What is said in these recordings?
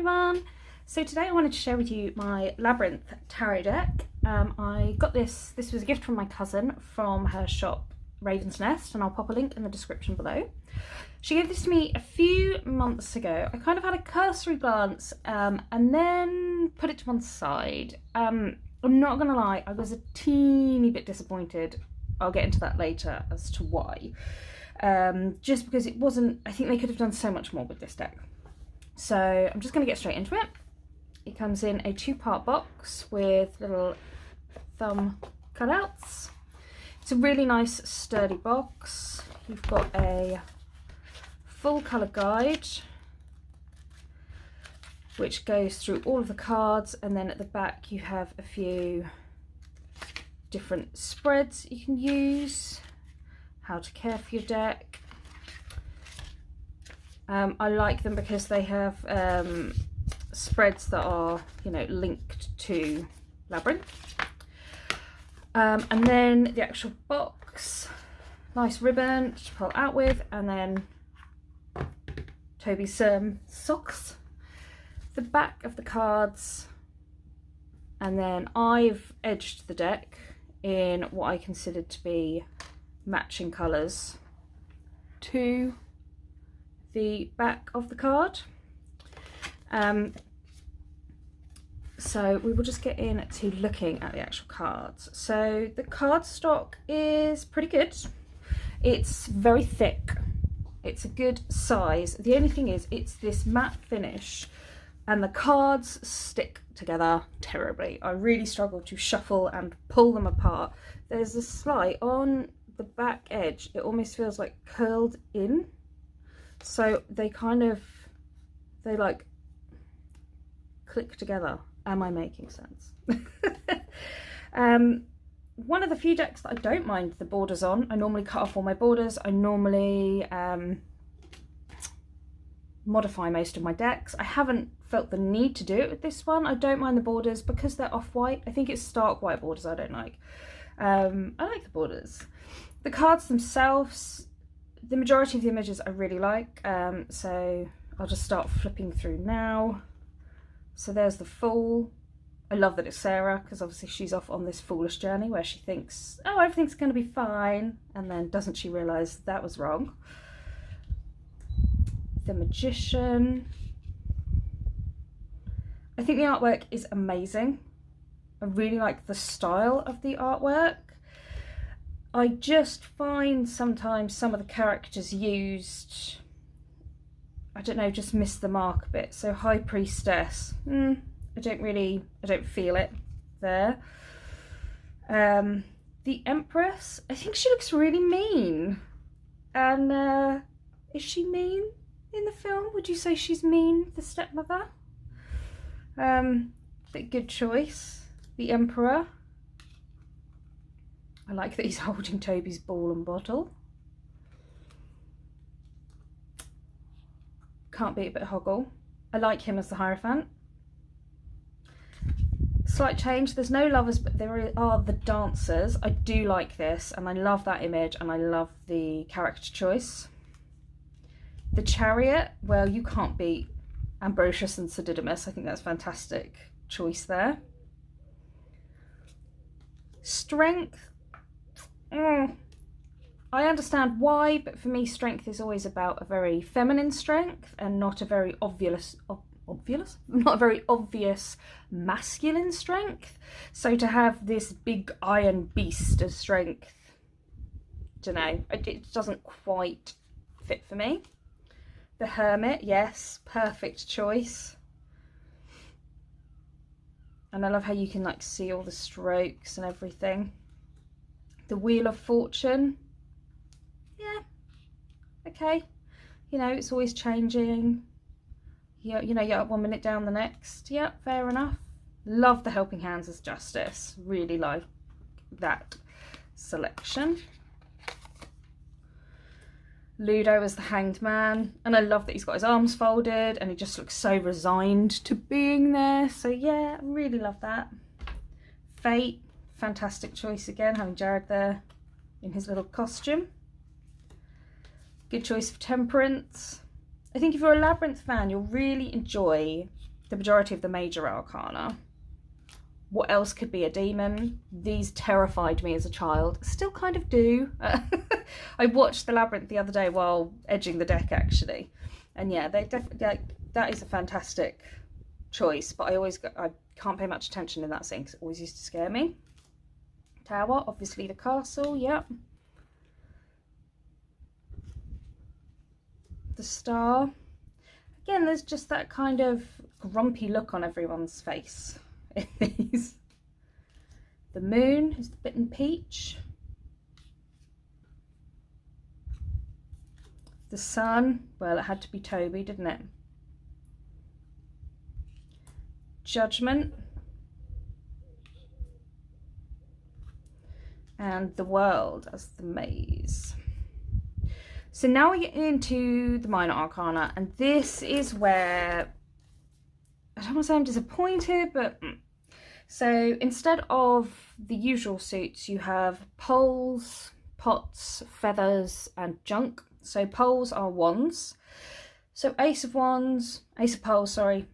everyone! So today I wanted to share with you my Labyrinth tarot deck. I got this was a gift from my cousin from her shop Raven's Nest, and I'll pop a link in the description below. She gave this to me a few months ago. I kind of had a cursory glance and then put it to one side. I'm not gonna lie, I was a teeny bit disappointed. I'll get into that later as to why. Just because it wasn't, I think they could have done so much more with this deck. So I'm just going to get straight into it. It comes in a 2-part box with little thumb cutouts. It's a really nice sturdy box. You've got a full colour guide which goes through all of the cards, and then at the back you have a few different spreads you can use, how to care for your deck. I like them because they have spreads that are, you know, linked to Labyrinth. And then the actual box, nice ribbon to pull out with, and then Toby's socks. The back of the cards, and then I've edged the deck in what I considered to be matching colours to the back of the card. So we will just get into looking at the actual cards. So the card stock is pretty good. It's very thick. It's a good size. The only thing is it's this matte finish and the cards stick together terribly. I really struggle to shuffle and pull them apart. There's a slight on the back edge, it almost feels like curled in, so they like click together. Am I making sense? One of the few decks that I don't mind the borders on. I normally cut off all my borders. I normally modify most of my decks. I haven't felt the need to do it with this one. I don't mind the borders because they're off-white. I think it's stark white borders I don't like. I like the borders. The cards themselves, the majority of the images I really like, so I'll just start flipping through now. So there's the Fool. I love that it's Sarah, because obviously she's off on this foolish journey where she thinks, oh, everything's going to be fine, and then doesn't she realise that was wrong. The Magician. I think the artwork is amazing. I really like the style of the artwork. I just find sometimes some of the characters used, I don't know, just miss the mark a bit. So High Priestess, I don't feel it there. The Empress, I think she looks really mean. And is she mean in the film? Would you say she's mean, the stepmother? But good choice. The Emperor. I like that he's holding Toby's ball and bottle. Can't beat a bit of Hoggle. I like him as the Hierophant. Slight change, there's no lovers, but there are the dancers. I do like this, and I love that image, and I love the character choice. The Chariot, well, you can't beat Ambrosius and Sir Didymus. I think that's a fantastic choice there. Strength. I understand why, but for me strength is always about a very feminine strength and not a very obvious masculine strength. So to have this big iron beast as strength, don't know, it doesn't quite fit for me. The Hermit, yes, perfect choice. And I love how you can like see all the strokes and everything. The Wheel of Fortune, yeah, okay, you know, it's always changing. You know, you're up 1 minute, down the next. Yeah, fair enough. Love the Helping Hands as Justice. Really like that selection. Ludo as the Hanged Man, and I love that he's got his arms folded and he just looks so resigned to being there. So yeah, I really love that. Fate. Fantastic choice again, having Jared there in his little costume. Good choice for Temperance. I think if you're a Labyrinth fan, you'll really enjoy the majority of the major arcana. What else could be a demon? These terrified me as a child. Still kind of do. I watched the Labyrinth the other day while edging the deck, actually. And yeah, they definitely, that is a fantastic choice. But I can't pay much attention in that scene because it always used to scare me. Tower, obviously the castle, yep. The star. Again, there's just that kind of grumpy look on everyone's face in these. The moon is the bitten peach. The sun, well, it had to be Toby, didn't it? Judgment. And the world as the maze. So now we get into the minor arcana, and this is where, I don't want to say I'm disappointed, but so instead of the usual suits, you have poles, pots, feathers, and junk. So poles are wands. So ace of wands, ace of poles, sorry.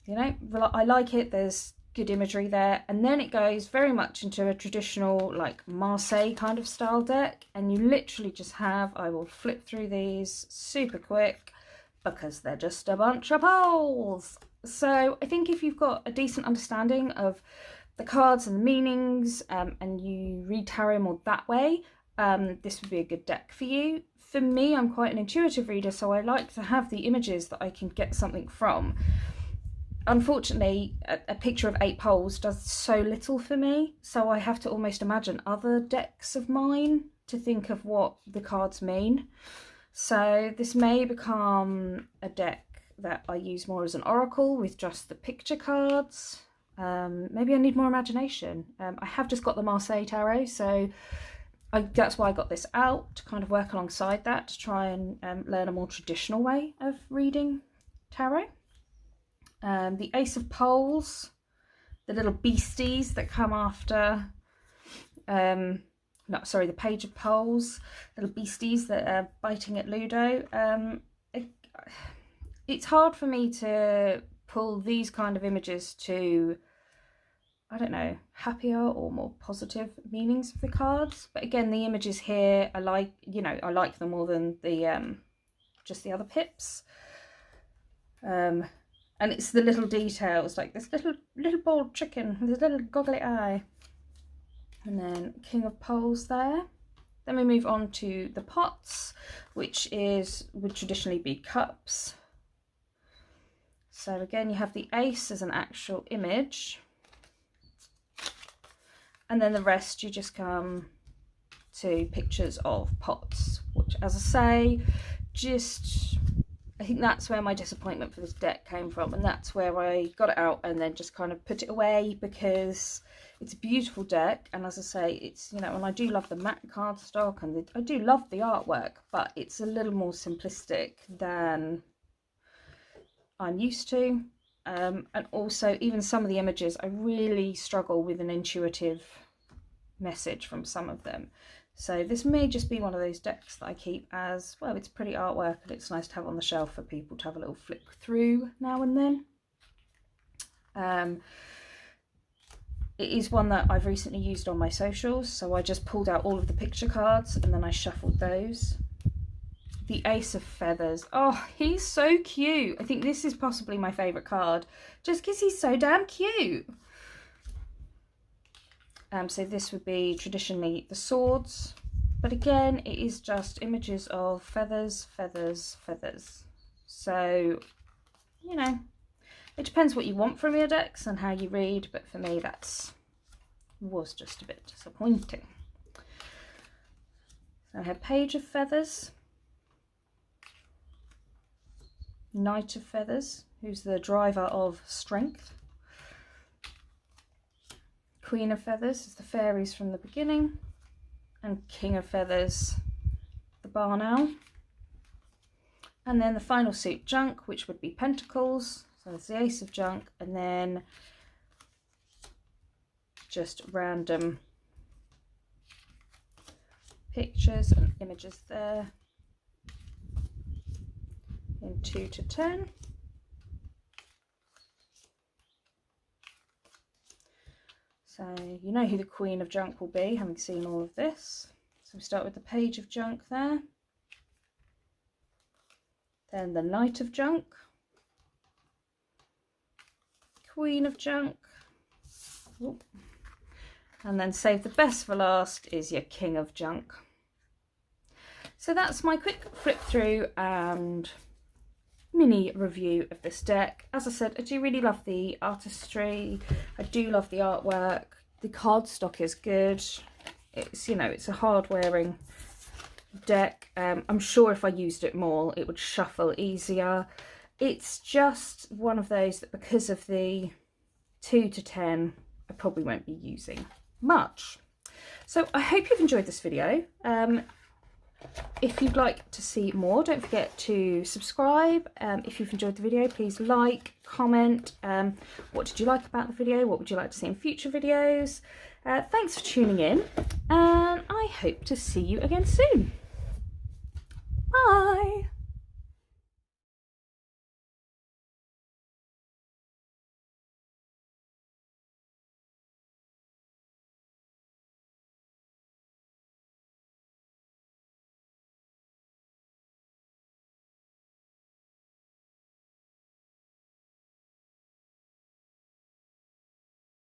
You know, I like it. There's good imagery there. And then it goes very much into a traditional, like, Marseille kind of style deck. And you literally just have, I will flip through these super quick because they're just a bunch of poles. So I think if you've got a decent understanding of the cards and the meanings, and you read tarot more that way, this would be a good deck for you. For me, I'm quite an intuitive reader, so I like to have the images that I can get something from. Unfortunately, a picture of 8 poles does so little for me, so I have to almost imagine other decks of mine to think of what the cards mean. So this may become a deck that I use more as an oracle with just the picture cards. Maybe I need more imagination. I have just got the Marseille Tarot, so that's why I got this out, to kind of work alongside that, to try and learn a more traditional way of reading tarot. The Ace of Poles, the little beasties that come after, the Page of Poles, little beasties that are biting at Ludo. It's hard for me to pull these kind of images to, I don't know, happier or more positive meanings of the cards. But again, the images here, I like them more than the just the other pips. And it's the little details, like this little bald chicken with his little goggly eye. And then King of Poles there. Then we move on to the pots, which would traditionally be cups. So again, you have the ace as an actual image. And then the rest, you just come to pictures of pots, which, as I say, I think that's where my disappointment for this deck came from, and that's where I got it out and then just kind of put it away, because it's a beautiful deck, and as I say, it's, and I do love the matte cardstock, and I do love the artwork, but it's a little more simplistic than I'm used to. And also, even some of the images, I really struggle with an intuitive message from some of them. So this may just be one of those decks that I keep as, well, it's pretty artwork and it's nice to have on the shelf for people to have a little flick through now and then. It is one that I've recently used on my socials, so I just pulled out all of the picture cards and then I shuffled those. The Ace of Feathers. Oh, he's so cute. I think this is possibly my favourite card, just because he's so damn cute. So this would be traditionally the swords, but again, it is just images of feathers, feathers, feathers. So, it depends what you want from your decks and how you read, but for me, was just a bit disappointing. So I have Page of Feathers, Knight of Feathers, who's the driver of strength. Queen of Feathers is the fairies from the beginning, and King of Feathers, the barn owl. And then the final suit, Junk, which would be Pentacles. So it's the Ace of Junk, and then just random pictures and images there in 2 to 10. So you know who the Queen of Junk will be, having seen all of this. So we start with the Page of Junk there. Then the Knight of Junk. Queen of Junk. Ooh. And then save the best for last is your King of Junk. So that's my quick flip through and mini review of this deck. As I said, I do really love the artistry. I do love the artwork. The cardstock is good. It's, you know, it's a hard wearing deck. I'm sure if I used it more, it would shuffle easier. It's just one of those that because of the 2 to 10, I probably won't be using much. So I hope you've enjoyed this video. If you'd like to see more, don't forget to subscribe. If you've enjoyed the video, please like, comment. What did you like about the video? What would you like to see in future videos? Thanks for tuning in, and I hope to see you again soon. Bye!